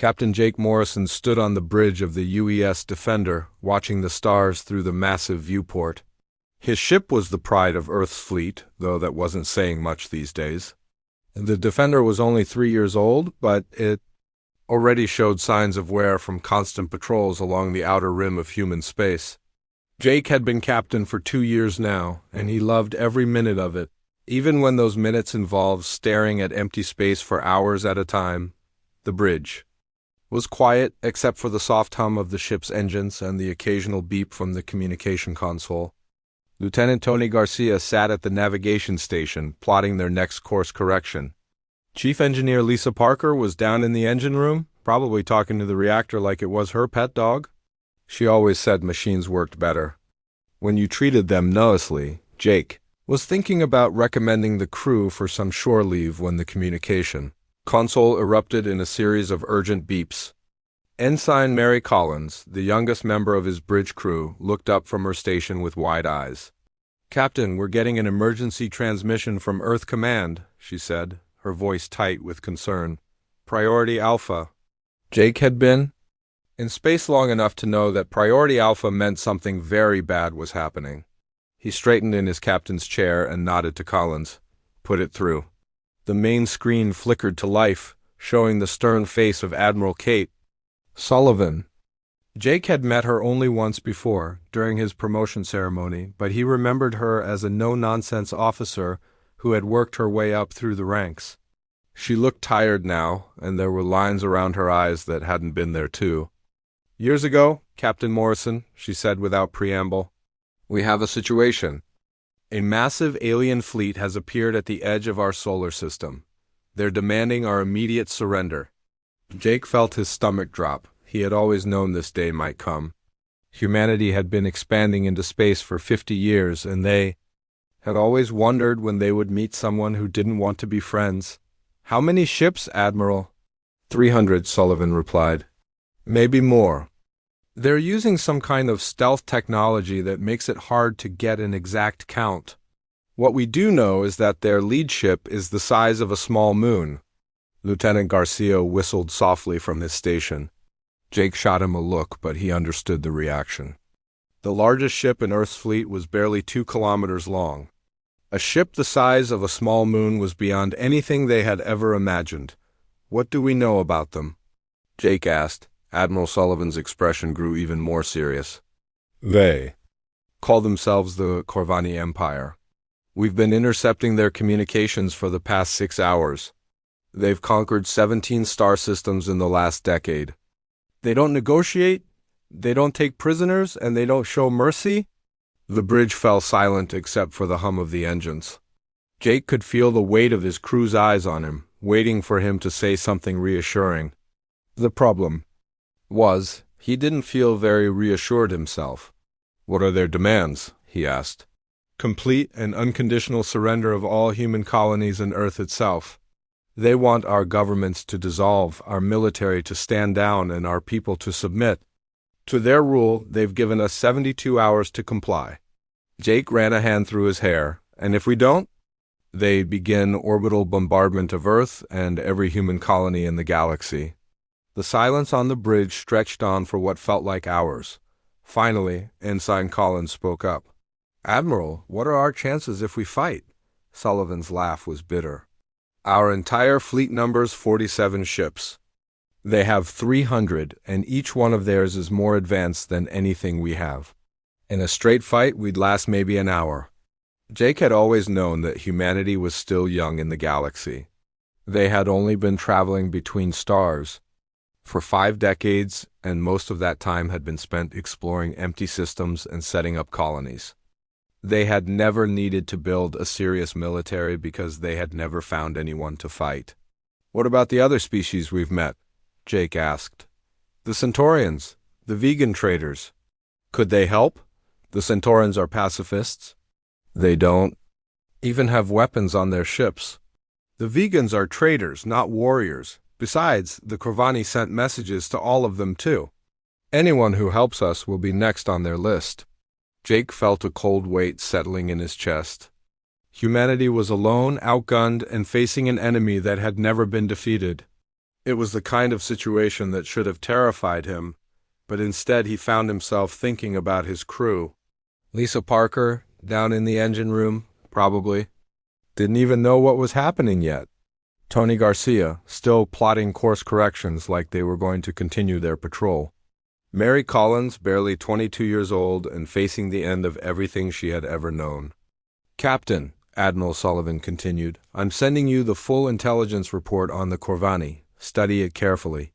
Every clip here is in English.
Captain Jake Morrison stood on the bridge of the UES Defender, watching the stars through the massive viewport. His ship was the pride of Earth's fleet, though that wasn't saying much these days. The Defender was only 3 years old, but it already showed signs of wear from constant patrols along the outer rim of human space. Jake had been captain for 2 years now, and he loved every minute of it, even when those minutes involved staring at empty space for hours at a time. The bridge was quiet except for the soft hum of the ship's engines and the occasional beep from the communication console. Lieutenant Tony Garcia sat at the navigation station, plotting their next course correction. Chief Engineer Lisa Parker was down in the engine room, probably talking to the reactor like it was her pet dog. She always said machines worked better when you treated them nicely. Jake was thinking about recommending the crew for some shore leave when the communication console erupted in a series of urgent beeps. Ensign Mary Collins, the youngest member of his bridge crew, looked up from her station with wide eyes. "Captain, we're getting an emergency transmission from Earth Command," she said, her voice tight with concern. "Priority Alpha." Jake had been in space long enough to know that Priority Alpha meant something very bad was happening. He straightened in his captain's chair and nodded to Collins. "Put it through." The main screen flickered to life, showing the stern face of Admiral Kate Sullivan. Jake had met her only once before, during his promotion ceremony, but he remembered her as a no-nonsense officer who had worked her way up through the ranks. She looked tired now, and there were lines around her eyes that hadn't been there too. "Years ago, Captain Morrison," she said without preamble, "we have a situation. A massive alien fleet has appeared at the edge of our solar system. They're demanding our immediate surrender." Jake felt his stomach drop. He had always known this day might come. Humanity had been expanding into space for 50 years, and they had always wondered when they would meet someone who didn't want to be friends. "How many ships, Admiral?" 300, Sullivan replied. "Maybe more. They're using some kind of stealth technology that makes it hard to get an exact count. What we do know is that their lead ship is the size of a small moon." Lieutenant Garcia whistled softly from his station. Jake shot him a look, but he understood the reaction. The largest ship in Earth's fleet was barely 2 kilometers long. A ship the size of a small moon was beyond anything they had ever imagined. "What do we know about them?" Jake asked. Admiral Sullivan's expression grew even more serious. "They call themselves the Corvani Empire. We've been intercepting their communications for the past 6 hours. They've conquered 17 star systems in the last decade. They don't negotiate, they don't take prisoners, and they don't show mercy." The bridge fell silent except for the hum of the engines. Jake could feel the weight of his crew's eyes on him, waiting for him to say something reassuring. The problem was, he didn't feel very reassured himself. "What are their demands?" he asked. "Complete and unconditional surrender of all human colonies and Earth itself. They want our governments to dissolve, our military to stand down, and our people to submit. To their rule, they've given us 72 hours to comply." Jake ran a hand through his hair. "And if we don't?" "They begin orbital bombardment of Earth and every human colony in the galaxy." The silence on the bridge stretched on for what felt like hours. Finally, Ensign Collins spoke up. "Admiral, what are our chances if we fight?" Sullivan's laugh was bitter. "Our entire fleet numbers 47 ships. They have 300, and each one of theirs is more advanced than anything we have. In a straight fight, we'd last maybe an hour." Jake had always known that humanity was still young in the galaxy. They had only been traveling between stars for 5 decades, and most of that time had been spent exploring empty systems and setting up colonies. They had never needed to build a serious military because they had never found anyone to fight. "What about the other species we've met?" Jake asked. "The Centaurians, the vegan traders. Could they help? The Centaurians are pacifists. They don't even have weapons on their ships. The vegans are traders, not warriors. Besides, the Corvani sent messages to all of them too. Anyone who helps us will be next on their list." Jake felt a cold weight settling in his chest. Humanity was alone, outgunned, and facing an enemy that had never been defeated. It was the kind of situation that should have terrified him, but instead he found himself thinking about his crew. Lisa Parker, down in the engine room, probably. Didn't even know what was happening yet. Tony Garcia, still plotting course corrections like they were going to continue their patrol. Mary Collins, barely 22 years old and facing the end of everything she had ever known. "Captain," Admiral Sullivan continued, "I'm sending you the full intelligence report on the Corvani. Study it carefully.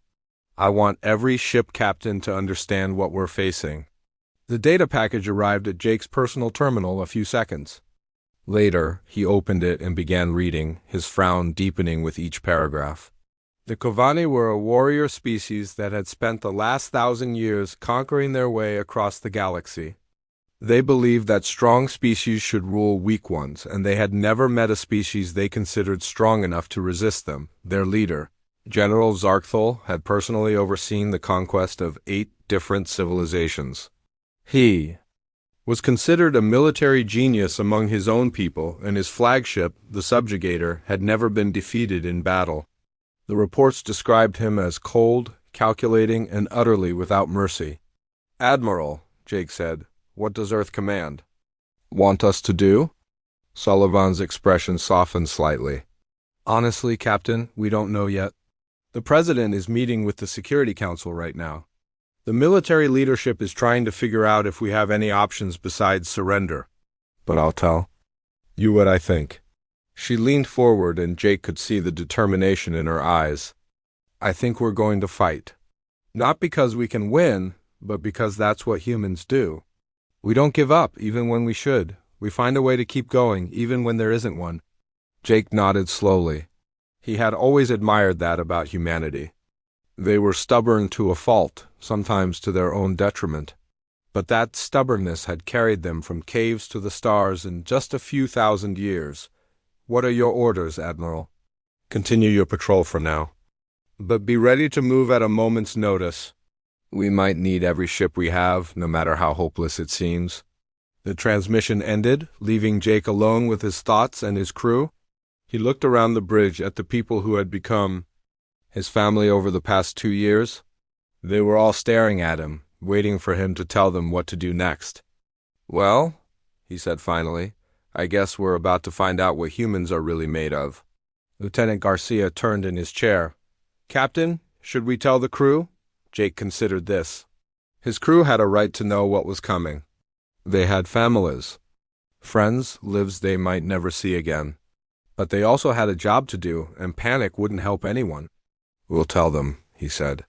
I want every ship captain to understand what we're facing." The data package arrived at Jake's personal terminal a few seconds. Later, he opened it and began reading, his frown deepening with each paragraph. The Corvani were a warrior species that had spent the last 1,000 years conquering their way across the galaxy. They believed that strong species should rule weak ones, and they had never met a species they considered strong enough to resist them. Their leader, General Zarkthol, had personally overseen the conquest of 8 different civilizations. He was considered a military genius among his own people, and his flagship, the Subjugator, had never been defeated in battle. The reports described him as cold, calculating, and utterly without mercy. "Admiral," Jake said, "what does Earth command?" "Want us to do?" Sullivan's expression softened slightly. "Honestly, Captain, we don't know yet. The President is meeting with the Security Council right now. The military leadership is trying to figure out if we have any options besides surrender. But I'll tell you what I think." She leaned forward and Jake could see the determination in her eyes. "I think we're going to fight. Not because we can win, but because that's what humans do. We don't give up, even when we should. We find a way to keep going, even when there isn't one." Jake nodded slowly. He had always admired that about humanity. They were stubborn to a fault, sometimes to their own detriment. But that stubbornness had carried them from caves to the stars in just a few thousand years. "What are your orders, Admiral?" "Continue your patrol for now. But be ready to move at a moment's notice. We might need every ship we have, no matter how hopeless it seems." The transmission ended, leaving Jake alone with his thoughts and his crew. He looked around the bridge at the people who had become his family over the past 2 years. They were all staring at him, waiting for him to tell them what to do next. "Well," he said finally, "I guess we're about to find out what humans are really made of." Lieutenant Garcia turned in his chair. "Captain, should we tell the crew?" Jake considered this. His crew had a right to know what was coming. They had families, friends, lives they might never see again. But they also had a job to do, and panic wouldn't help anyone. "We'll tell them," he said.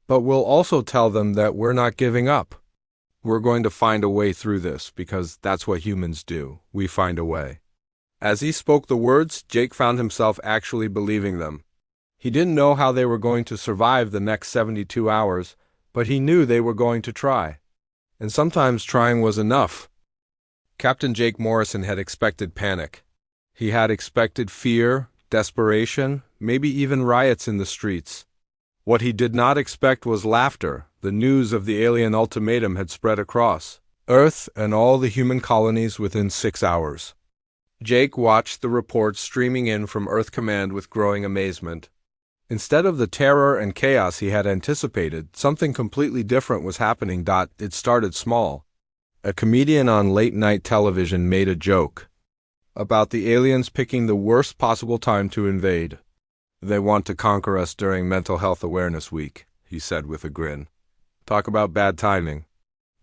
"But we'll also tell them that we're not giving up. We're going to find a way through this, because that's what humans do. We find a way." As he spoke the words, Jake found himself actually believing them. He didn't know how they were going to survive the next 72 hours, but he knew they were going to try. And sometimes trying was enough. Captain Jake Morrison had expected panic. He had expected fear, desperation, maybe even riots in the streets. What he did not expect was laughter. The news of the alien ultimatum had spread across Earth and all the human colonies within 6 hours. Jake watched the reports streaming in from Earth Command with growing amazement. Instead of the terror and chaos he had anticipated, something completely different was happening. It started small. A comedian on late-night television made a joke about the aliens picking the worst possible time to invade. "They want to conquer us during Mental Health Awareness Week," he said with a grin. "Talk about bad timing.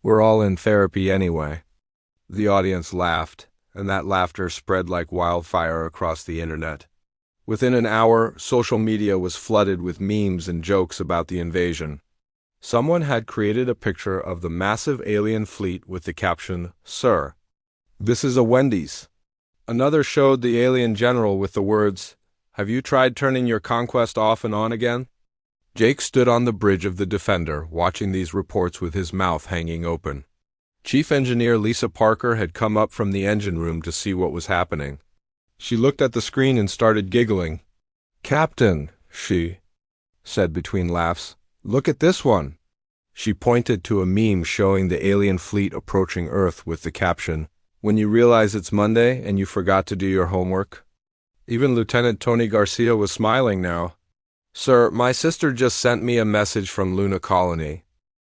We're all in therapy anyway." The audience laughed, and that laughter spread like wildfire across the internet. Within an hour, social media was flooded with memes and jokes about the invasion. Someone had created a picture of the massive alien fleet with the caption, "Sir, this is a Wendy's." Another showed the alien general with the words, "Have you tried turning your conquest off and on again?" Jake stood on the bridge of the Defender, watching these reports with his mouth hanging open. Chief Engineer Lisa Parker had come up from the engine room to see what was happening. She looked at the screen and started giggling. "Captain," she said between laughs, "look at this one." She pointed to a meme showing the alien fleet approaching Earth with the caption, "When you realize it's Monday and you forgot to do your homework." Even Lieutenant Tony Garcia was smiling now. Sir, my sister just sent me a message from Luna Colony.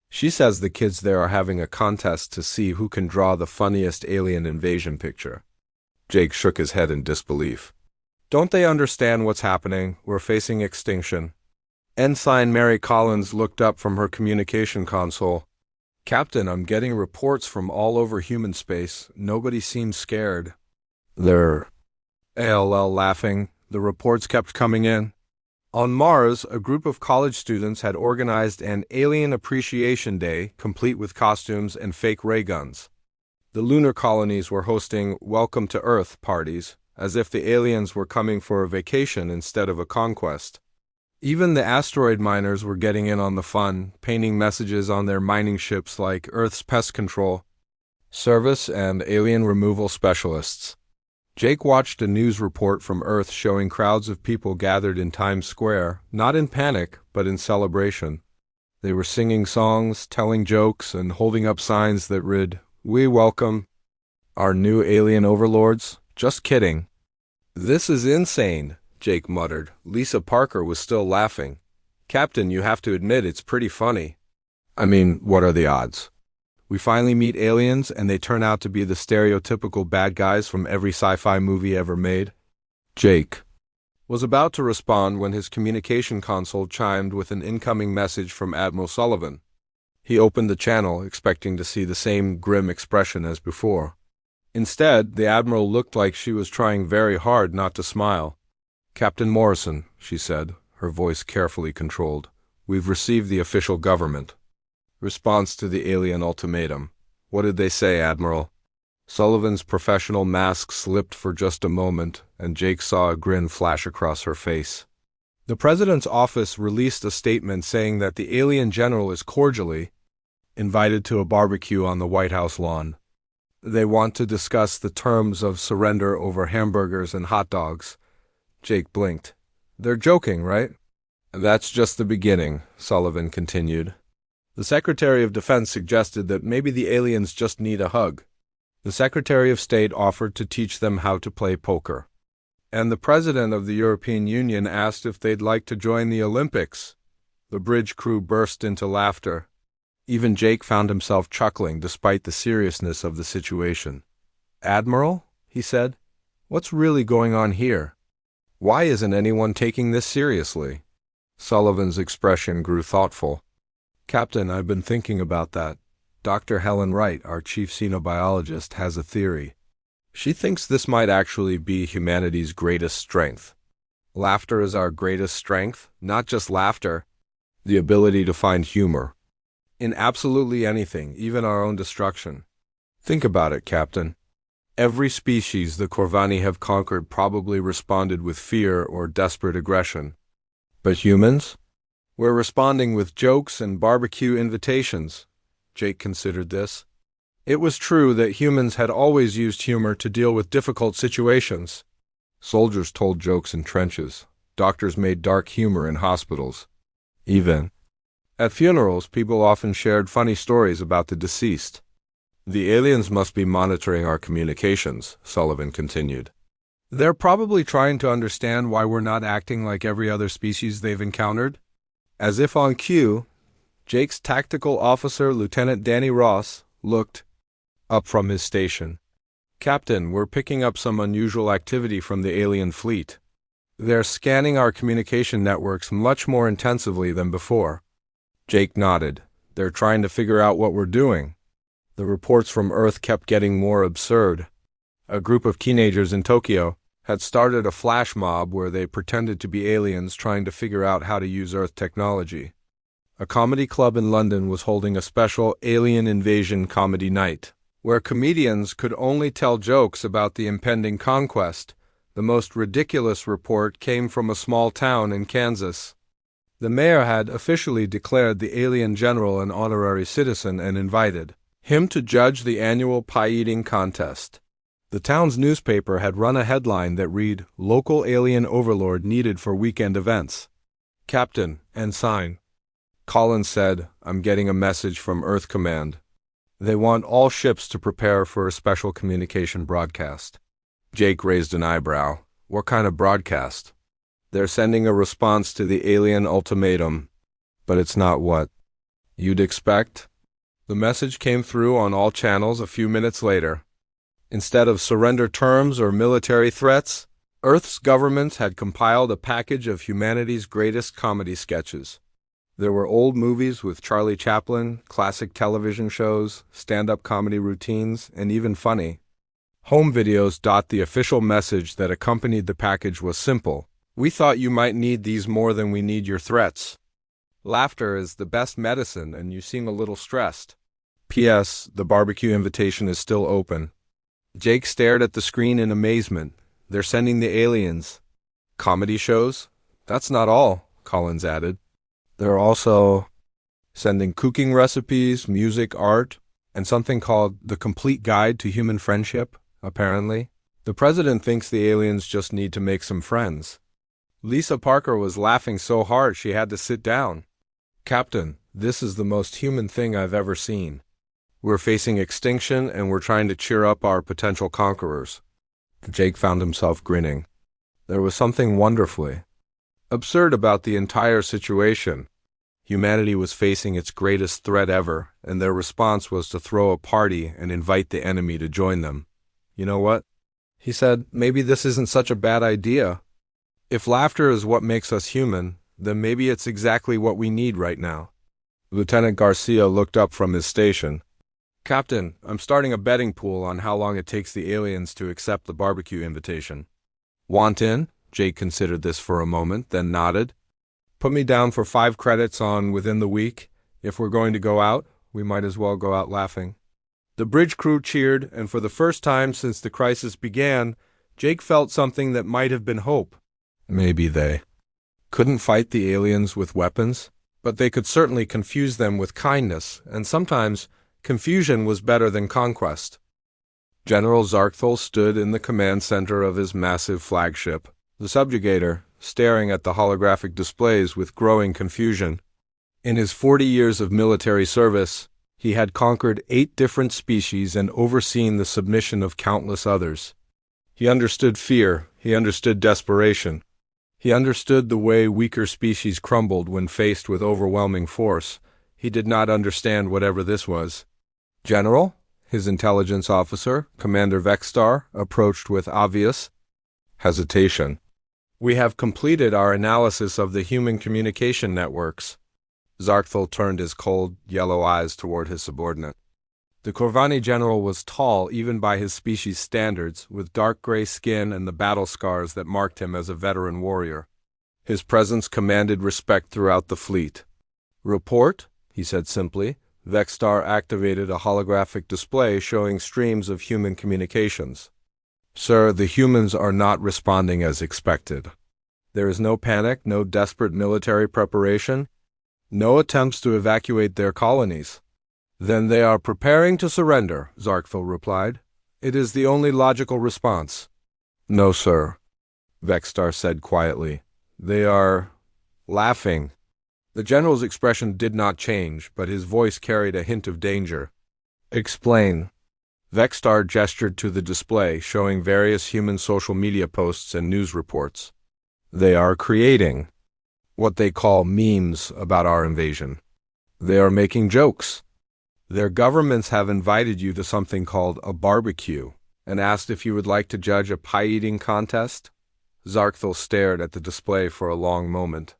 She says the kids there are having a contest to see who can draw the funniest alien invasion picture. Jake shook his head in disbelief. Don't they understand what's happening? We're facing extinction. Ensign Mary Collins looked up from her communication console. Captain, I'm getting reports from all over human space. Nobody seems scared. They're ALL laughing. The reports kept coming in. On Mars, a group of college students had organized an Alien Appreciation Day, complete with costumes and fake ray guns. The lunar colonies were hosting Welcome to Earth parties, as if the aliens were coming for a vacation instead of a conquest. Even the asteroid miners were getting in on the fun, painting messages on their mining ships like Earth's pest control service and alien removal specialists. Jake watched a news report from Earth showing crowds of people gathered in Times Square, not in panic, but in celebration. They were singing songs, telling jokes, and holding up signs that read, "We welcome our new alien overlords." Just kidding. This is insane, Jake muttered. Lisa Parker was still laughing. Captain, you have to admit it's pretty funny. I mean, what are the odds? We finally meet aliens, and they turn out to be the stereotypical bad guys from every sci-fi movie ever made. Jake was about to respond when his communication console chimed with an incoming message from Admiral Sullivan. He opened the channel, expecting to see the same grim expression as before. Instead, the Admiral looked like she was trying very hard not to smile. Captain Morrison, she said, her voice carefully controlled, we've received the official government response to the alien ultimatum. What did they say, Admiral? Sullivan's professional mask slipped for just a moment, and Jake saw a grin flash across her face. The President's office released a statement saying that the alien general is cordially invited to a barbecue on the White House lawn. They want to discuss the terms of surrender over hamburgers and hot dogs. Jake blinked. They're joking, right? That's just the beginning, Sullivan continued. The Secretary of Defense suggested that maybe the aliens just need a hug. The Secretary of State offered to teach them how to play poker. And the President of the European Union asked if they'd like to join the Olympics. The bridge crew burst into laughter. Even Jake found himself chuckling despite the seriousness of the situation. Admiral, he said, what's really going on here? Why isn't anyone taking this seriously? Sullivan's expression grew thoughtful. Captain, I've been thinking about that. Dr. Helen Wright, our chief xenobiologist, has a theory. She thinks this might actually be humanity's greatest strength. Laughter is our greatest strength, not just laughter, the ability to find humor in absolutely anything, even our own destruction. Think about it, Captain. Every species the Corvani have conquered probably responded with fear or desperate aggression. But humans? We're responding with jokes and barbecue invitations. Jake considered this. It was true that humans had always used humor to deal with difficult situations. Soldiers told jokes in trenches. Doctors made dark humor in hospitals. Even at funerals, people often shared funny stories about the deceased. The aliens must be monitoring our communications, Sullivan continued. They're probably trying to understand why we're not acting like every other species they've encountered. As if on cue, Jake's tactical officer, Lieutenant Danny Ross, looked up from his station. Captain, we're picking up some unusual activity from the alien fleet. They're scanning our communication networks much more intensively than before. Jake nodded. They're trying to figure out what we're doing. The reports from Earth kept getting more absurd. A group of teenagers in Tokyo had started a flash mob where they pretended to be aliens trying to figure out how to use Earth technology. A comedy club in London was holding a special alien invasion comedy night, where comedians could only tell jokes about the impending conquest. The most ridiculous report came from a small town in Kansas. The mayor had officially declared the alien general an honorary citizen and invited him to judge the annual pie-eating contest. The town's newspaper had run a headline that read, "Local alien overlord needed for weekend events." Captain, Ensign Collins said, "I'm getting a message from Earth Command. They want all ships to prepare for a special communication broadcast." Jake raised an eyebrow. What kind of broadcast? They're sending a response to the alien ultimatum, but it's not what you'd expect. The message came through on all channels a few minutes later. Instead of surrender terms or military threats, Earth's governments had compiled a package of humanity's greatest comedy sketches. There were old movies with Charlie Chaplin, classic television shows, stand-up comedy routines, and even funny home videos. The official message that accompanied the package was simple. We thought you might need these more than we need your threats. Laughter is the best medicine, and you seem a little stressed. P.S. The barbecue invitation is still open. Jake stared at the screen in amazement. They're sending the aliens. Comedy shows? That's not all, Collins added. They're also sending cooking recipes, music, art, and something called The Complete Guide to Human Friendship, apparently. The president thinks the aliens just need to make some friends. Lisa Parker was laughing so hard she had to sit down. Captain, this is the most human thing I've ever seen. We're facing extinction and we're trying to cheer up our potential conquerors. Jake found himself grinning. There was something wonderfully absurd about the entire situation. Humanity was facing its greatest threat ever, and their response was to throw a party and invite the enemy to join them. You know what? He said, maybe this isn't such a bad idea. If laughter is what makes us human, then maybe it's exactly what we need right now. Lieutenant Garcia looked up from his station. Captain, I'm starting a betting pool on how long it takes the aliens to accept the barbecue invitation. Want in? Jake considered this for a moment, then nodded. Put me down for 5 credits on within the week. If we're going to go out, we might as well go out laughing. The bridge crew cheered, and for the first time since the crisis began, Jake felt something that might have been hope. Maybe they couldn't fight the aliens with weapons, but they could certainly confuse them with kindness, and sometimes confusion was better than conquest. General Zarkthal stood in the command center of his massive flagship, the subjugator, staring at the holographic displays with growing confusion. In his 40 years of military service, he had conquered 8 different species and overseen the submission of countless others. He understood fear, he understood desperation. He understood the way weaker species crumbled when faced with overwhelming force. He did not understand whatever this was. General, his intelligence officer, Commander Vexstar, approached with obvious hesitation. We have completed our analysis of the human communication networks. Zarkthal turned his cold, yellow eyes toward his subordinate. The Corvani general was tall even by his species' standards, with dark gray skin and the battle scars that marked him as a veteran warrior. His presence commanded respect throughout the fleet. Report, he said simply. Vexstar activated a holographic display showing streams of human communications. Sir, the humans are not responding as expected. There is no panic, no desperate military preparation, no attempts to evacuate their colonies. Then they are preparing to surrender, Zarkthal replied. It is the only logical response. No, sir, Vexstar said quietly. They are laughing. The general's expression did not change, but his voice carried a hint of danger. Explain. Vexstar gestured to the display, showing various human social media posts and news reports. They are creating what they call memes about our invasion. They are making jokes. Their governments have invited you to something called a barbecue and asked if you would like to judge a pie-eating contest. Zarkthal stared at the display for a long moment.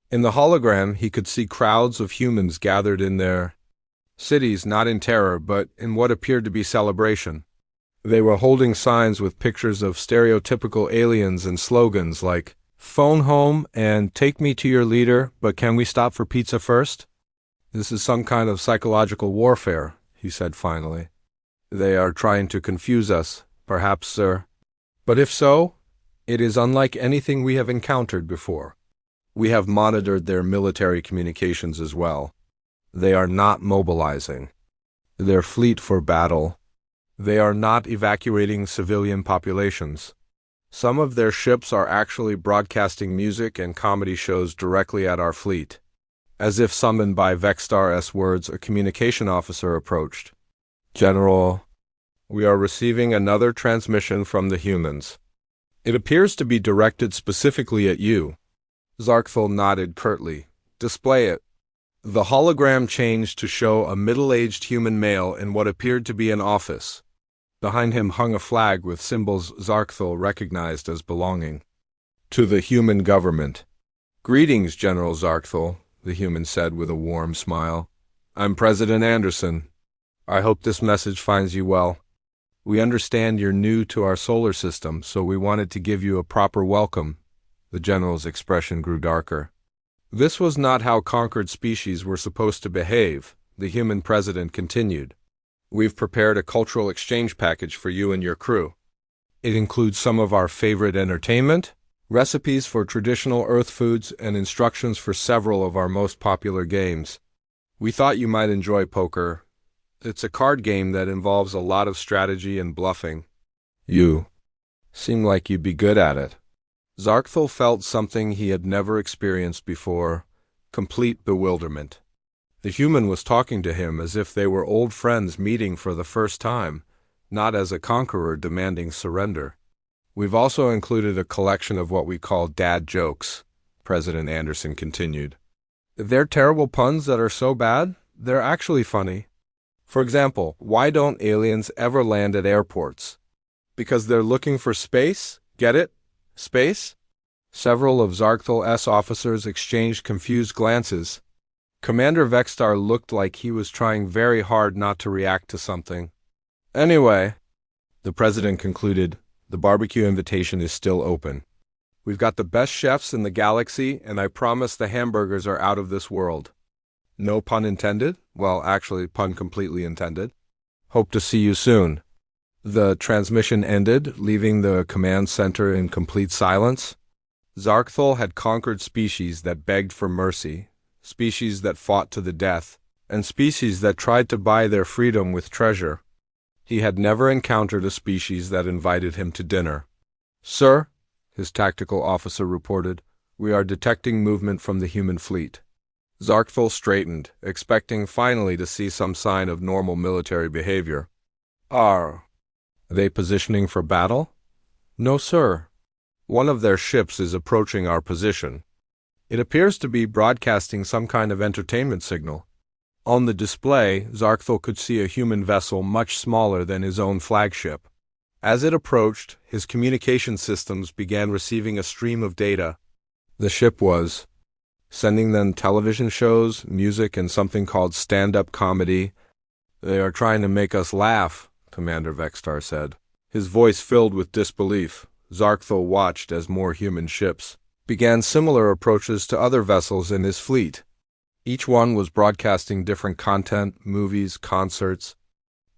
In the hologram, he could see crowds of humans gathered in their cities, not in terror, but in what appeared to be celebration. They were holding signs with pictures of stereotypical aliens and slogans like, "Phone home and take me to your leader, but can we stop for pizza first?" This is some kind of psychological warfare, he said finally. They are trying to confuse us, perhaps, sir. But if so, it is unlike anything we have encountered before. We have monitored their military communications as well. They are not mobilizing their fleet for battle. They are not evacuating civilian populations. Some of their ships are actually broadcasting music and comedy shows directly at our fleet. As if summoned by Vexstar's words, a communication officer approached. General, we are receiving another transmission from the humans. It appears to be directed specifically at you. Zarkthul nodded curtly. Display it. The hologram changed to show a middle-aged human male in what appeared to be an office. Behind him hung a flag with symbols Zarkthul recognized as belonging to the human government. Greetings, General Zarkthul, the human said with a warm smile. I'm President Anderson. I hope this message finds you well. We understand you're new to our solar system, so we wanted to give you a proper welcome. The general's expression grew darker. This was not how conquered species were supposed to behave, the human president continued. We've prepared a cultural exchange package for you and your crew. It includes some of our favorite entertainment, recipes for traditional Earth foods, and instructions for several of our most popular games. We thought you might enjoy poker. It's a card game that involves a lot of strategy and bluffing. You seem like you'd be good at it. Zarkthul felt something he had never experienced before, complete bewilderment. The human was talking to him as if they were old friends meeting for the first time, not as a conqueror demanding surrender. We've also included a collection of what we call dad jokes, President Anderson continued. They're terrible puns that are so bad, they're actually funny. For example, why don't aliens ever land at airports? Because they're looking for space? Get it? Space? Several of Zarkthul's officers exchanged confused glances. Commander Vextar looked like he was trying very hard not to react to something. Anyway, the president concluded, the barbecue invitation is still open. We've got the best chefs in the galaxy, and I promise the hamburgers are out of this world. No pun intended? Well, actually, pun completely intended. Hope to see you soon. The transmission ended, leaving the command center in complete silence. Zarkthul had conquered species that begged for mercy, species that fought to the death, and species that tried to buy their freedom with treasure. He had never encountered a species that invited him to dinner. Sir, his tactical officer reported, we are detecting movement from the human fleet. Zarkthul straightened, expecting finally to see some sign of normal military behavior. Are they positioning for battle? No, sir. One of their ships is approaching our position. It appears to be broadcasting some kind of entertainment signal. On the display, Zarkthul could see a human vessel much smaller than his own flagship. As it approached, his communication systems began receiving a stream of data. The ship was sending them television shows, music, and something called stand-up comedy. They are trying to make us laugh, Commander Vextar said. His voice filled with disbelief. Zarkthul watched as more human ships began similar approaches to other vessels in his fleet. Each one was broadcasting different content, movies, concerts,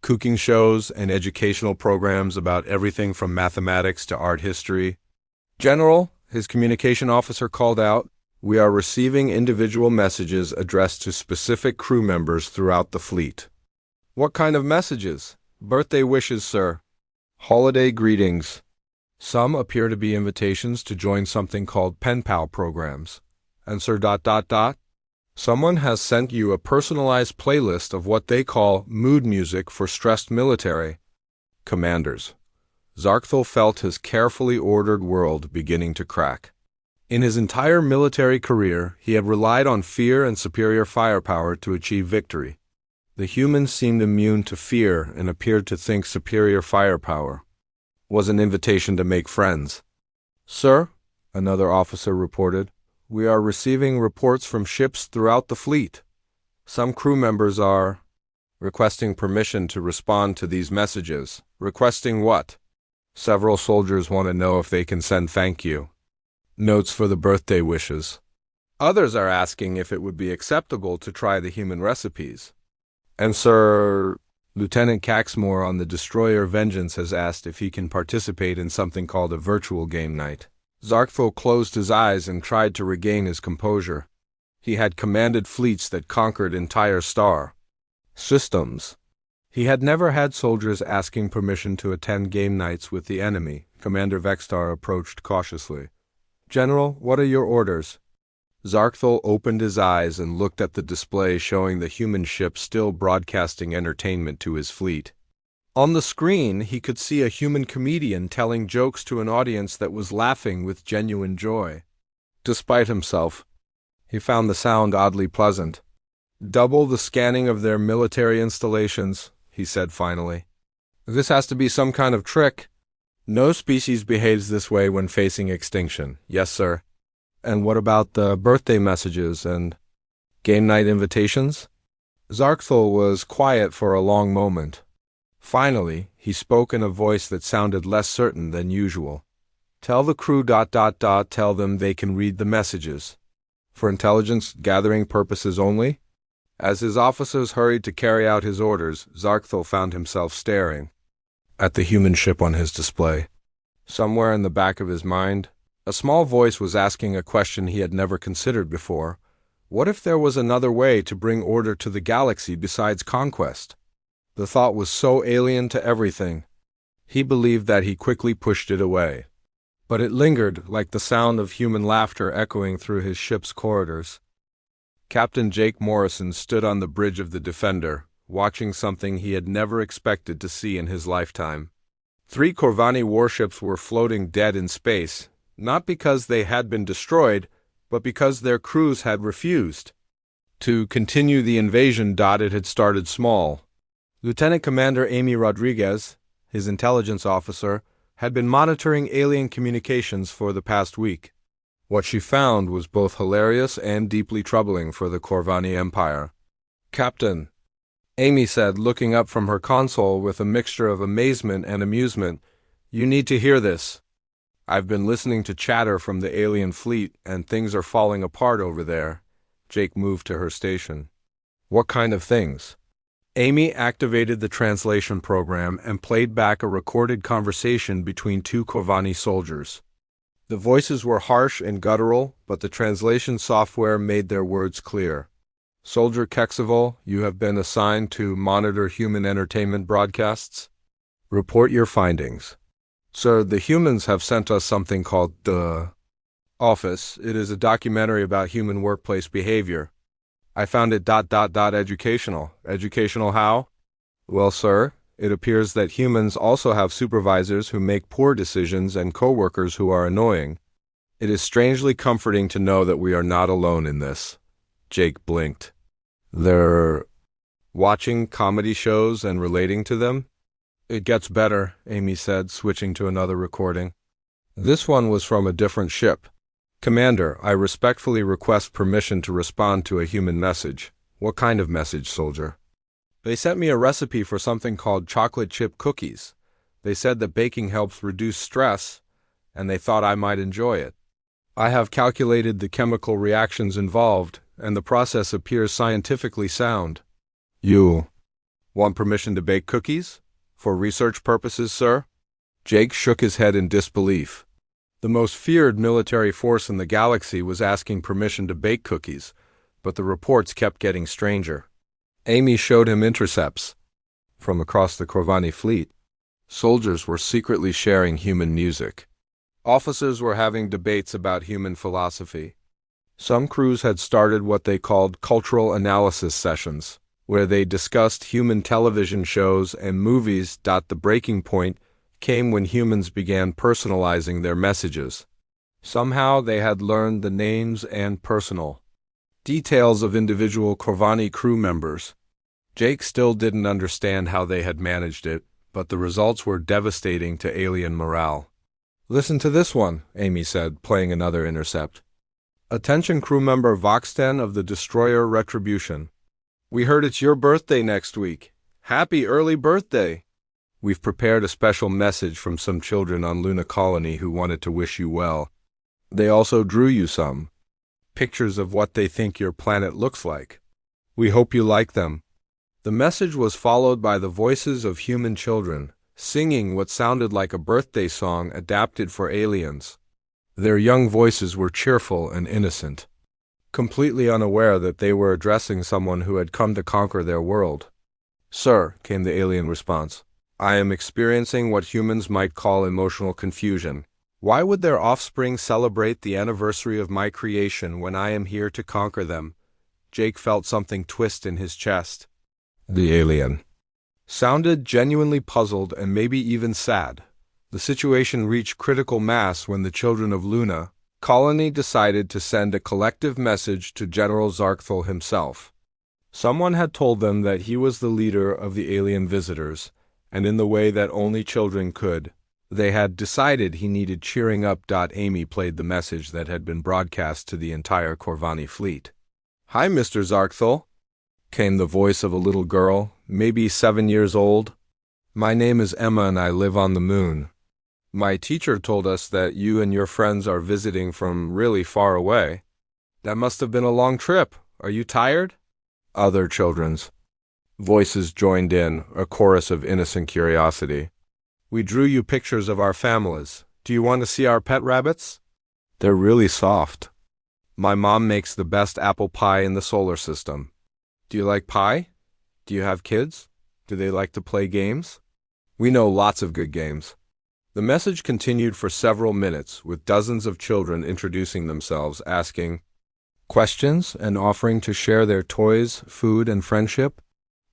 cooking shows, and educational programs about everything from mathematics to art history. General, his communication officer called out, we are receiving individual messages addressed to specific crew members throughout the fleet. What kind of messages? Birthday wishes, sir. Holiday greetings. Some appear to be invitations to join something called pen pal programs. And sir ... Someone has sent you a personalized playlist of what they call mood music for stressed military commanders. Zarkthul felt his carefully ordered world beginning to crack. In his entire military career, he had relied on fear and superior firepower to achieve victory. The humans seemed immune to fear and appeared to think superior firepower was an invitation to make friends. Sir, another officer reported, we are receiving reports from ships throughout the fleet. Some crew members are requesting permission to respond to these messages. Requesting what? Several soldiers want to know if they can send thank you notes for the birthday wishes. Others are asking if it would be acceptable to try the human recipes. And Sir Lieutenant Caxmore on the destroyer Vengeance has asked if he can participate in something called a virtual game night. Zarkthul closed his eyes and tried to regain his composure. He had commanded fleets that conquered entire star systems. He had never had soldiers asking permission to attend game nights with the enemy. Commander Vextar approached cautiously. General, what are your orders? Zarkthul opened his eyes and looked at the display showing the human ship still broadcasting entertainment to his fleet. On the screen, he could see a human comedian telling jokes to an audience that was laughing with genuine joy. Despite himself, he found the sound oddly pleasant. "Double the scanning of their military installations," he said finally. "This has to be some kind of trick. No species behaves this way when facing extinction." "Yes, sir." "And what about the birthday messages and game night invitations?" Zarkthul was quiet for a long moment. Finally, he spoke in a voice that sounded less certain than usual. "Tell the crew ... tell them they can read the messages. For intelligence gathering purposes only?" As his officers hurried to carry out his orders, Zarkthul found himself staring at the human ship on his display. Somewhere in the back of his mind, a small voice was asking a question he had never considered before. What if there was another way to bring order to the galaxy besides conquest? The thought was so alien to everything. He believed that he quickly pushed it away. But it lingered, like the sound of human laughter echoing through his ship's corridors. Captain Jake Morrison stood on the bridge of the Defender, watching something he had never expected to see in his lifetime. 3 Corvani warships were floating dead in space, not because they had been destroyed, but because their crews had refused to continue the invasion. It had started small. Lieutenant Commander Amy Rodriguez, his intelligence officer, had been monitoring alien communications for the past week. What she found was both hilarious and deeply troubling for the Corvani Empire. "Captain," Amy said, looking up from her console with a mixture of amazement and amusement, "you need to hear this. I've been listening to chatter from the alien fleet, and things are falling apart over there." Jake moved to her station. "What kind of things?" Amy activated the translation program and played back a recorded conversation between 2 Corvani soldiers. The voices were harsh and guttural, but the translation software made their words clear. "Soldier Kexival, you have been assigned to monitor human entertainment broadcasts. Report your findings." "Sir, the humans have sent us something called The Office. It is a documentary about human workplace behavior. I found it ... educational." "Educational how?" "Well, sir, it appears that humans also have supervisors who make poor decisions and coworkers who are annoying. It is strangely comforting to know that we are not alone in this." Jake blinked. "They're watching comedy shows and relating to them?" "It gets better," Amy said, switching to another recording. This one was from a different ship. "Commander, I respectfully request permission to respond to a human message." "What kind of message, soldier?" "They sent me a recipe for something called chocolate chip cookies. They said that baking helps reduce stress, and they thought I might enjoy it. I have calculated the chemical reactions involved, and the process appears scientifically sound." "You want permission to bake cookies? For research purposes, sir?" Jake shook his head in disbelief. The most feared military force in the galaxy was asking permission to bake cookies, but the reports kept getting stranger. Amy showed him intercepts from across the Corvani fleet. Soldiers were secretly sharing human music. Officers were having debates about human philosophy. Some crews had started what they called cultural analysis sessions, where they discussed human television shows and movies. The breaking point came when humans began personalizing their messages. Somehow they had learned the names and personal details of individual Corvani crew members. Jake still didn't understand how they had managed it, but the results were devastating to alien morale. "Listen to this one," Amy said, playing another intercept. "Attention crew member Voxten of the destroyer Retribution. We heard it's your birthday next week. Happy early birthday! We've prepared a special message from some children on Luna Colony who wanted to wish you well. They also drew you some pictures of what they think your planet looks like. We hope you like them." The message was followed by the voices of human children, singing what sounded like a birthday song adapted for aliens. Their young voices were cheerful and innocent, completely unaware that they were addressing someone who had come to conquer their world. "Sir," came the alien response, "I am experiencing what humans might call emotional confusion. Why would their offspring celebrate the anniversary of my creation when I am here to conquer them?" Jake felt something twist in his chest. The alien sounded genuinely puzzled and maybe even sad. The situation reached critical mass when the children of Luna colony decided to send a collective message to General Zarkthal himself. Someone had told them that he was the leader of the alien visitors, and in the way that only children could. They had decided he needed cheering up. Amy played the message that had been broadcast to the entire Corvani fleet. "Hi, Mr. Zarkthal," came the voice of a little girl, maybe 7 years old. "My name is Emma and I live on the moon. My teacher told us that you and your friends are visiting from really far away. That must have been a long trip. Are you tired?" Other children's voices joined in, a chorus of innocent curiosity. "We drew you pictures of our families. Do you want to see our pet rabbits? They're really soft. My mom makes the best apple pie in the solar system. Do you like pie? Do you have kids? Do they like to play games? We know lots of good games." The message continued for several minutes, with dozens of children introducing themselves, asking questions, and offering to share their toys, food, and friendship.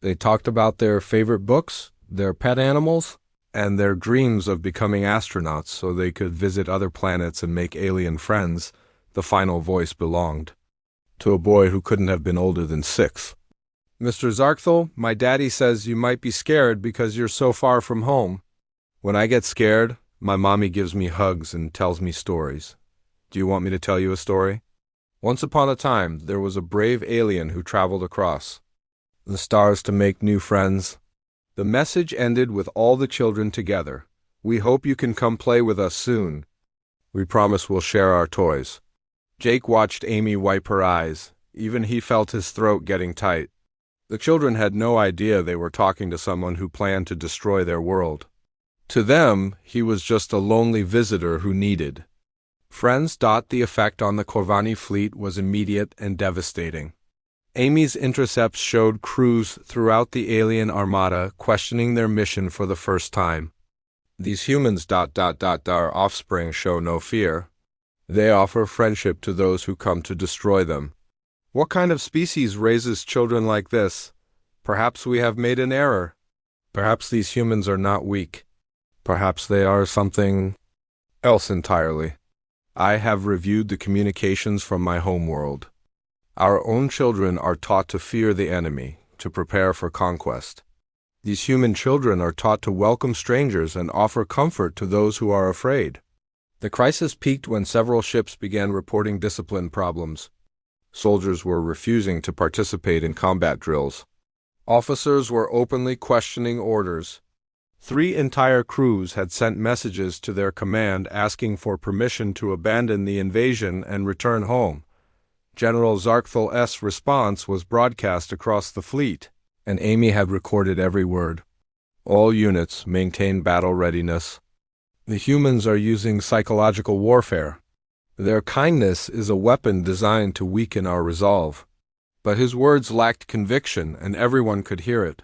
They talked about their favorite books, their pet animals, and their dreams of becoming astronauts so they could visit other planets and make alien friends. The final voice belonged to a boy who couldn't have been older than 6. "Mr. Zarkthal, my daddy says you might be scared because you're so far from home. When I get scared, my mommy gives me hugs and tells me stories. Do you want me to tell you a story? Once upon a time, there was a brave alien who traveled across the stars to make new friends." The message ended with all the children together. "We hope you can come play with us soon. We promise we'll share our toys." Jake watched Amy wipe her eyes. Even he felt his throat getting tight. The children had no idea they were talking to someone who planned to destroy their world. To them, he was just a lonely visitor who needed friends. The effect on the Corvani fleet was immediate and devastating. Amy's intercepts showed crews throughout the alien armada questioning their mission for the first time. "These humans. Our offspring show no fear. They offer friendship to those who come to destroy them. What kind of species raises children like this? Perhaps we have made an error. Perhaps these humans are not weak. Perhaps they are something else entirely. I have reviewed the communications from my homeworld. Our own children are taught to fear the enemy, to prepare for conquest. These human children are taught to welcome strangers and offer comfort to those who are afraid." The crisis peaked when several ships began reporting discipline problems. Soldiers were refusing to participate in combat drills. Officers were openly questioning orders. 3 entire crews had sent messages to their command asking for permission to abandon the invasion and return home. General Zarkthal's response was broadcast across the fleet, and Amy had recorded every word. "All units maintain battle readiness. The humans are using psychological warfare. Their kindness is a weapon designed to weaken our resolve." But his words lacked conviction, and everyone could hear it.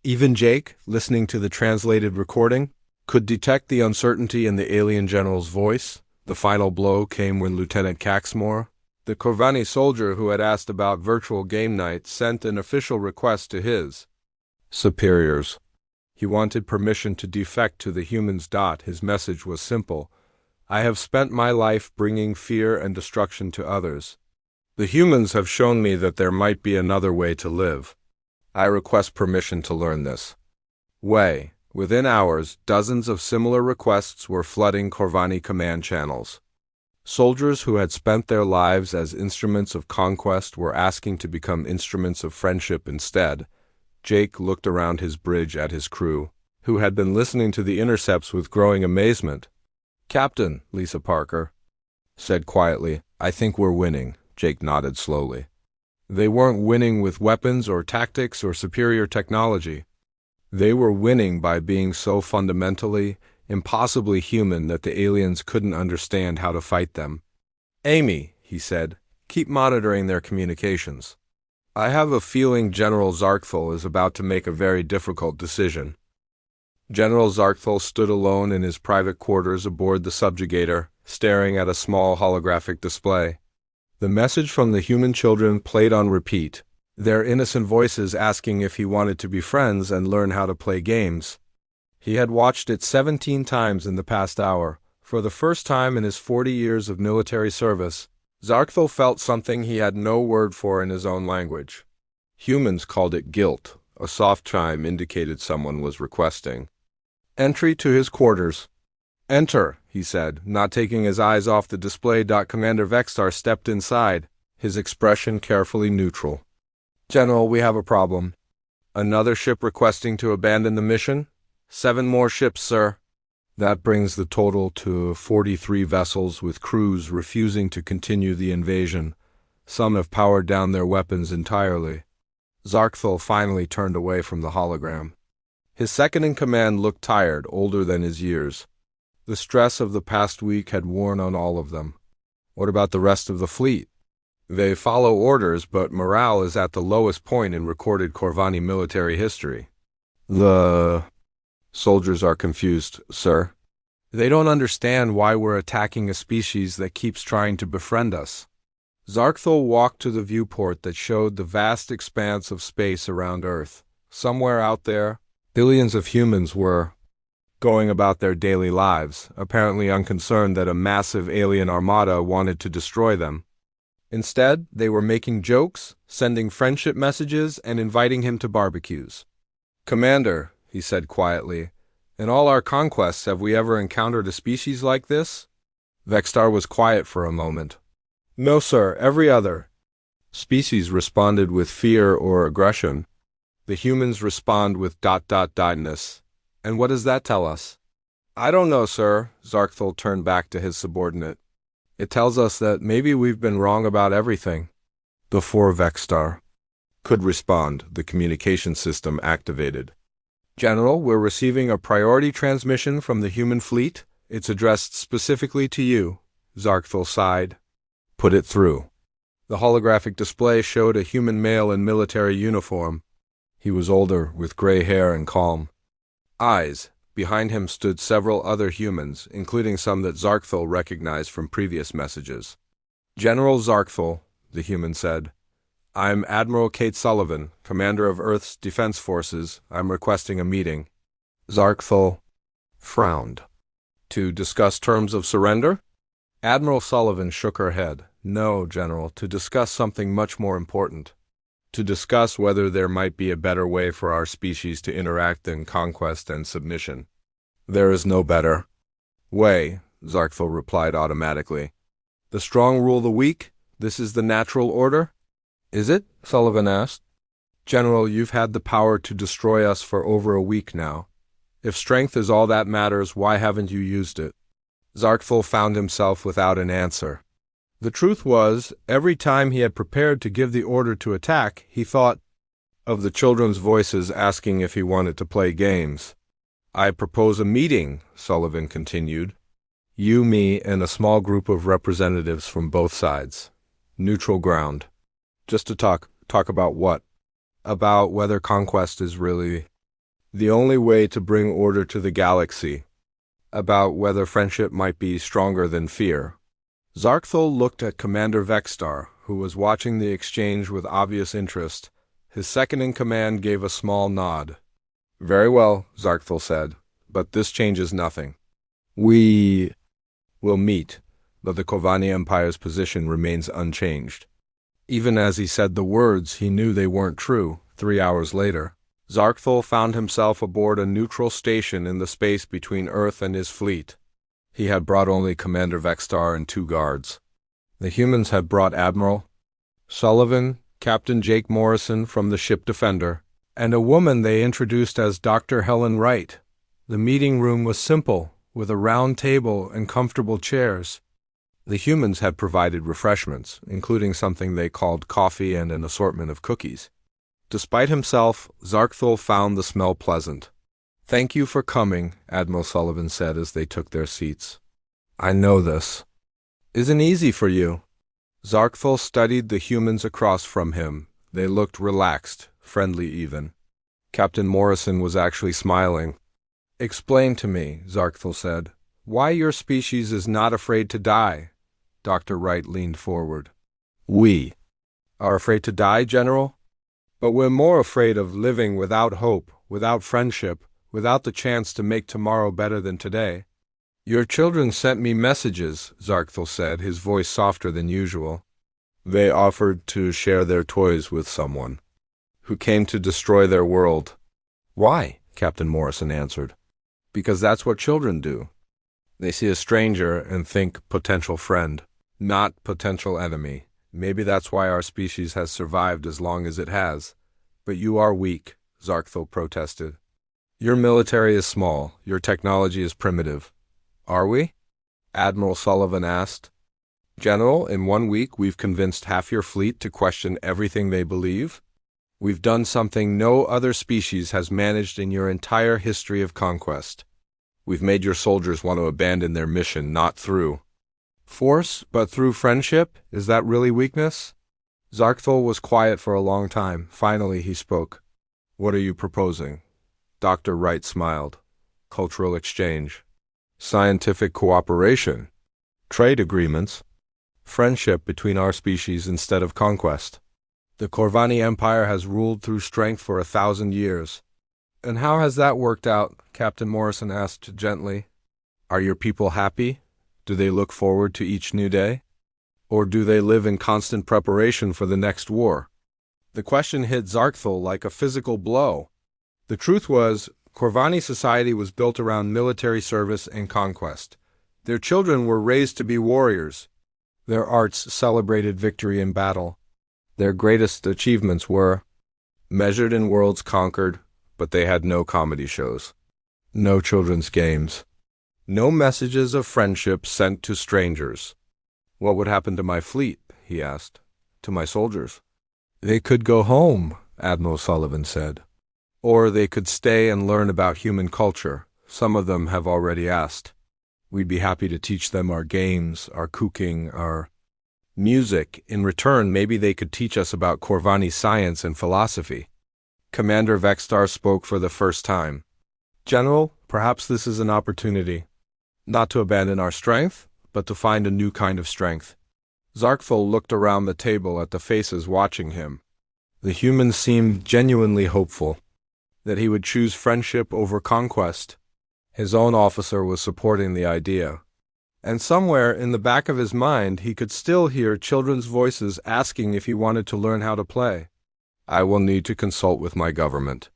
Even Jake, listening to the translated recording, could detect the uncertainty in the alien general's voice. The final blow came when Lieutenant Caxmore, the Corvani soldier who had asked about virtual game night, sent an official request to his superiors. He wanted permission to defect to the humans. His message was simple: "I have spent my life bringing fear and destruction to others. The humans have shown me that there might be another way to live. I request permission to learn this way." Within hours, dozens of similar requests were flooding Corvani command channels. Soldiers who had spent their lives as instruments of conquest were asking to become instruments of friendship instead. Jake looked around his bridge at his crew, who had been listening to the intercepts with growing amazement. "Captain," Lisa Parker said quietly, "I think we're winning." Jake nodded slowly. They weren't winning with weapons or tactics or superior technology. They were winning by being so fundamentally, impossibly human that the aliens couldn't understand how to fight them. "Amy," he said, "keep monitoring their communications. I have a feeling General Zarkthal is about to make a very difficult decision." General Zarkthal stood alone in his private quarters aboard the subjugator, staring at a small holographic display. The message from the human children played on repeat, their innocent voices asking if he wanted to be friends and learn how to play games. He had watched it 17 times in the past hour, For the first time in his 40 years of military service, Zarkthul felt something he had no word for in his own language. Humans called it guilt. A soft chime indicated someone was requesting entry to his quarters. "Enter," he said, not taking his eyes off the display. Commander Vextar stepped inside, his expression carefully neutral. "General, we have a problem." "Another ship requesting to abandon the mission?" "7 more ships, sir." "That brings the total to 43 vessels, with crews refusing to continue the invasion. Some have powered down their weapons entirely." Zarkthul finally turned away from the hologram. His second-in-command looked tired, older than his years. The stress of the past week had worn on all of them. "What about the rest of the fleet?" "They follow orders, but morale is at the lowest point in recorded Corvani military history." "The soldiers are confused, sir. They don't understand why we're attacking a species that keeps trying to befriend us." Zarkthul walked to the viewport that showed the vast expanse of space around Earth. Somewhere out there, billions of humans were going about their daily lives, apparently unconcerned that a massive alien armada wanted to destroy them. Instead, they were making jokes, sending friendship messages, and inviting him to barbecues. "Commander," he said quietly, "in all our conquests have we ever encountered a species like this?" Vextar was quiet for a moment. "No, sir, every other species responded with fear or aggression. The humans respond with ... ness. And what does that tell us?" "I don't know, sir." Zarkthul turned back to his subordinate. "It tells us that maybe we've been wrong about everything." Before Vextar could respond, the communication system activated. "General, we're receiving a priority transmission from the human fleet. It's addressed specifically to you." Zarkthul sighed. "Put it through." The holographic display showed a human male in military uniform. He was older, with gray hair and calm eyes. Behind him stood several other humans, including some that Zarkthul recognized from previous messages. "General Zarkthul," the human said, "I'm Admiral Kate Sullivan, commander of Earth's Defense Forces. I'm requesting a meeting." Zarkthul frowned. "To discuss terms of surrender?" Admiral Sullivan shook her head. "No, General, to discuss something much more important. To discuss whether there might be a better way for our species to interact than conquest and submission." "There is no better way," Zarkthul replied automatically. "The strong rule the weak? This is the natural order?" "Is it?" Sullivan asked. "General, you've had the power to destroy us for over a week now. If strength is all that matters, why haven't you used it?" Zarkthul found himself without an answer. The truth was, every time he had prepared to give the order to attack, he thought of the children's voices asking if he wanted to play games. "I propose a meeting," Sullivan continued. "You, me, and a small group of representatives from both sides. Neutral ground. Just to talk about what? About whether conquest is really the only way to bring order to the galaxy. About whether friendship might be stronger than fear." Zarkthul looked at Commander Vextar, who was watching the exchange with obvious interest. His second-in-command gave a small nod. "Very well," Zarkthul said, "but this changes nothing. We will meet, but the Corvani Empire's position remains unchanged." Even as he said the words, he knew they weren't true. 3 hours later, Zarkthul found himself aboard a neutral station in the space between Earth and his fleet. He had brought only Commander Vextar and 2 guards. The humans had brought Admiral Sullivan, Captain Jake Morrison from the ship Defender, and a woman they introduced as Dr. Helen Wright. The meeting room was simple, with a round table and comfortable chairs. The humans had provided refreshments, including something they called coffee and an assortment of cookies. Despite himself, Zarkthul found the smell pleasant. "Thank you for coming," Admiral Sullivan said as they took their seats. "I know this isn't easy for you." Zarkthul studied the humans across from him. They looked relaxed, friendly even. Captain Morrison was actually smiling. "Explain to me," Zarkthul said, "why your species is not afraid to die." Dr. Wright leaned forward. "We are afraid to die, General? But we're more afraid of living without hope, without friendship, without the chance to make tomorrow better than today." Your children sent me messages, Zarkthal said, his voice softer than usual. They offered to share their toys with someone who came to destroy their world. Why? Captain Morrison answered. Because that's what children do. They see a stranger and think potential friend, not potential enemy. Maybe that's why our species has survived as long as it has. But you are weak, Zarkthal protested. Your military is small, your technology is primitive. Are we? Admiral Sullivan asked. General, in 1 week we've convinced half your fleet to question everything they believe. We've done something no other species has managed in your entire history of conquest. We've made your soldiers want to abandon their mission not through force, but through friendship. Is that really weakness? Zarkthal was quiet for a long time. Finally he spoke. What are you proposing? Dr. Wright smiled. Cultural exchange. Scientific cooperation. Trade agreements. Friendship between our species instead of conquest. The Corvani Empire has ruled through strength for 1,000 years. And how has that worked out? Captain Morrison asked gently. Are your people happy? Do they look forward to each new day? Or do they live in constant preparation for the next war? The question hit Zarkthal like a physical blow. The truth was, Corvani society was built around military service and conquest. Their children were raised to be warriors. Their arts celebrated victory in battle. Their greatest achievements were measured in worlds conquered, but they had no comedy shows, no children's games, no messages of friendship sent to strangers. What would happen to my fleet? He asked. To my soldiers. They could go home, Admiral Sullivan said. Or they could stay and learn about human culture. Some of them have already asked. We'd be happy to teach them our games, our cooking, our music. In return, maybe they could teach us about Corvani science and philosophy. Commander Vextar spoke for the first time. General, perhaps this is an opportunity. Not to abandon our strength, but to find a new kind of strength. Zarkthal looked around the table at the faces watching him. The humans seemed genuinely hopeful that he would choose friendship over conquest. His own officer was supporting the idea. And somewhere in the back of his mind he could still hear children's voices asking if he wanted to learn how to play. I will need to consult with my government,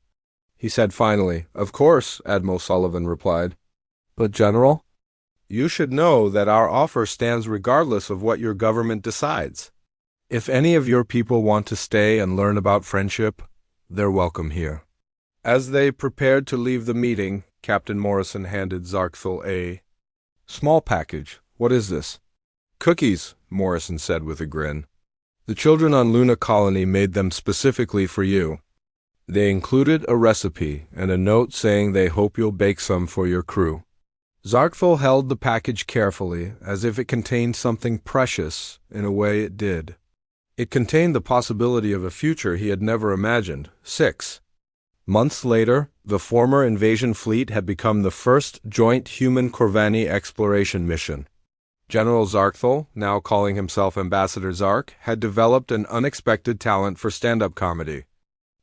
he said finally. Of course, Admiral Sullivan replied. But General, you should know that our offer stands regardless of what your government decides. If any of your people want to stay and learn about friendship, they're welcome here. As they prepared to leave the meeting, Captain Morrison handed Zarkthal a small package. What is this? Cookies, Morrison said with a grin. The children on Luna Colony made them specifically for you. They included a recipe and a note saying they hope you'll bake some for your crew. Zarkthal held the package carefully, as if it contained something precious. In a way it did. It contained the possibility of a future he had never imagined. 6 months later, the former invasion fleet had become the first joint human Corvani exploration mission. General Zarkthal, now calling himself Ambassador Zark, had developed an unexpected talent for stand-up comedy.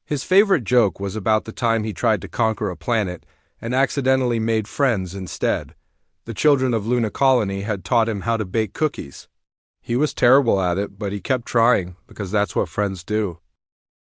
His favorite joke was about the time he tried to conquer a planet and accidentally made friends instead. The children of Luna Colony had taught him how to bake cookies. He was terrible at it, but he kept trying, because that's what friends do.